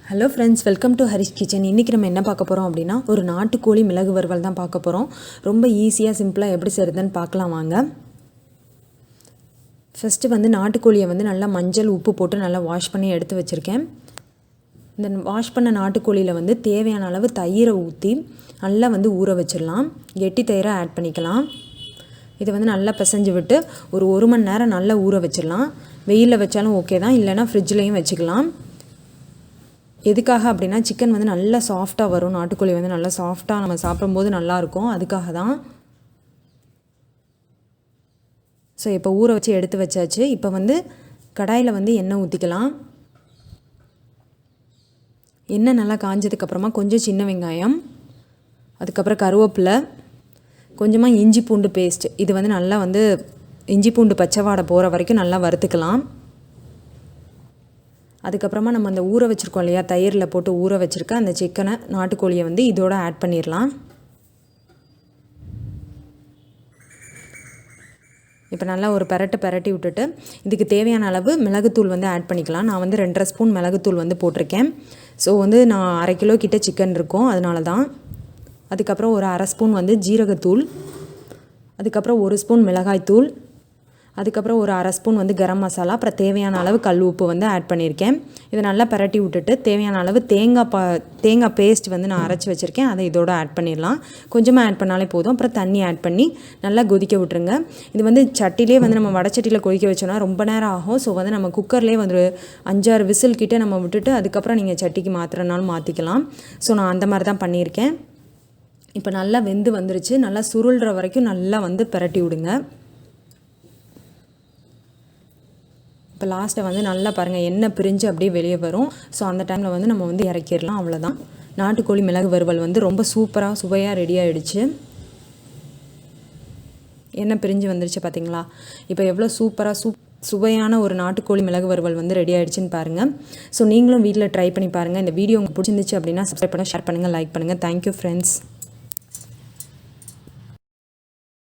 Hello friends, welcome to Harish kitchen. இன்றைக்கி நம்ம என்ன பார்க்க போகிறோம் அப்படின்னா, ஒரு நாட்டுக்கோழி மிளகு வறுவல் தான் பார்க்க போகிறோம். ரொம்ப ஈஸியாக சிம்பிளாக எப்படி செய்கிறதுன்னு பார்க்கலாம் வாங்க. ஃபஸ்ட்டு நாட்டுக்கோழியை நல்லா மஞ்சள் உப்பு போட்டு நல்லா வாஷ் பண்ணி எடுத்து வச்சுருக்கேன். இந்த வாஷ் பண்ண நாட்டுக்கோழியில் தேவையான அளவு தயிரை ஊற்றி நல்லா ஊற வச்சிடலாம். கெட்டி தயிரை ஆட் பண்ணிக்கலாம். இதை நல்லா பிசைஞ்சு விட்டு ஒரு மணி நேரம் நல்லா ஊற வச்சிடலாம். வெயிலில் வச்சாலும் ஓகே தான், இல்லைனா ஃப்ரிட்ஜ்லேயும் வச்சுக்கலாம். எதுக்காக அப்படின்னா சிக்கன் நல்லா சாஃப்டாக வரும். நாட்டுக்கோழி நல்லா சாஃப்டாக நம்ம சாப்பிடும்போது நல்லாயிருக்கும், அதுக்காக தான். ஸோ இப்போ ஊற வச்சு எடுத்து வச்சாச்சு. இப்போ கடாயில் எண்ணெய் ஊற்றிக்கலாம். எண்ணெய் நல்லா காஞ்சதுக்கப்புறமா கொஞ்சம் சின்ன வெங்காயம், அதுக்கப்புறம் கருவேப்பிலை, கொஞ்சமாக இஞ்சி பூண்டு பேஸ்ட். இது நல்லா இஞ்சி பூண்டு பச்சை வாடை போகிற வரைக்கும் நல்லா வறுத்துக்கலாம். அதுக்கப்புறமா நம்ம அந்த ஊற வச்சுருக்கோம் இல்லையா, தயிரில் போட்டு ஊற வச்சுருக்க அந்த சிக்கனை நாட்டுக்கோழியை இதோட ஆட் பண்ணிடலாம். இப்போ நல்லா ஒரு பரட்டி விட்டுட்டு இதுக்கு தேவையான அளவு மிளகுத்தூள் ஆட் பண்ணிக்கலாம். நான் 2.5 ஸ்பூன் மிளகுத்தூள் போட்டிருக்கேன். ஸோ நான் 1/2 கிலோ கிட்ட சிக்கன் இருக்கும், அதனால தான். அதுக்கப்புறம் ஒரு 1/2 ஸ்பூன் ஜீரகத்தூள், அதுக்கப்புறம் 1 ஸ்பூன் மிளகாய்த்தூள், அதுக்கப்புறம் ஒரு 1/2 ஸ்பூன் கரம் மசாலா, அப்புறம் தேவையான அளவு கல் உப்பு ஆட் பண்ணியிருக்கேன். இதை நல்லா பரட்டி விட்டுட்டு தேவையான அளவு தேங்காய் பேஸ்ட் நான் அரைச்சி வச்சுருக்கேன், அதை இதோட ஆட் பண்ணிடலாம். கொஞ்சமாக ஆட் பண்ணாலே போதும். அப்புறம் தண்ணி ஆட் பண்ணி நல்லா கொதிக்க விட்டுருங்க. இது சட்டிலே நம்ம வடச்சட்டியில் கொதிக்க வச்சோன்னா ரொம்ப நேரம் ஆகும். ஸோ நம்ம குக்கர்லேயே 5-6 விசில் கிட்டே நம்ம விட்டுட்டு அதுக்கப்புறம் நீங்கள் சட்டிக்கு மாற்றுறனாலும் மாற்றிக்கலாம். ஸோ நான் அந்த மாதிரி தான் பண்ணியிருக்கேன். இப்போ நல்லா வெந்து வந்துருச்சு. நல்லா சுருள்ற வரைக்கும் நல்லா பரட்டி விடுங்க. இப்போ லாஸ்ட்டை நல்லா பாருங்கள், எண்ணெய் பிரிஞ்சு அப்படியே வெளியே வரும். ஸோ அந்த டைமில் நம்ம இறக்கிடலாம். அவ்வளோதான், நாட்டுக்கோழி மிளகு வறுவல் ரொம்ப சூப்பராக சுவையாக ரெடி ஆகிடுச்சு. எண்ணெய் பிரிஞ்சு வந்துருச்சு பார்த்தீங்களா? இப்போ எவ்வளோ சூப்பராக சுவையான ஒரு நாட்டுக்கோழி மிளகு வறுவல் ரெடி ஆகிடுச்சின்னு பாருங்கள். ஸோ நீங்களும் வீட்டில் ட்ரை பண்ணி பாருங்கள். இந்த வீடியோ உங்களுக்கு பிடிச்சிருந்துச்சு அப்படின்னா சப்ஸ்கிரைப் பண்ணுங்கள், ஷேர் பண்ணுங்கள், லைக் பண்ணுங்கள். Thank you friends.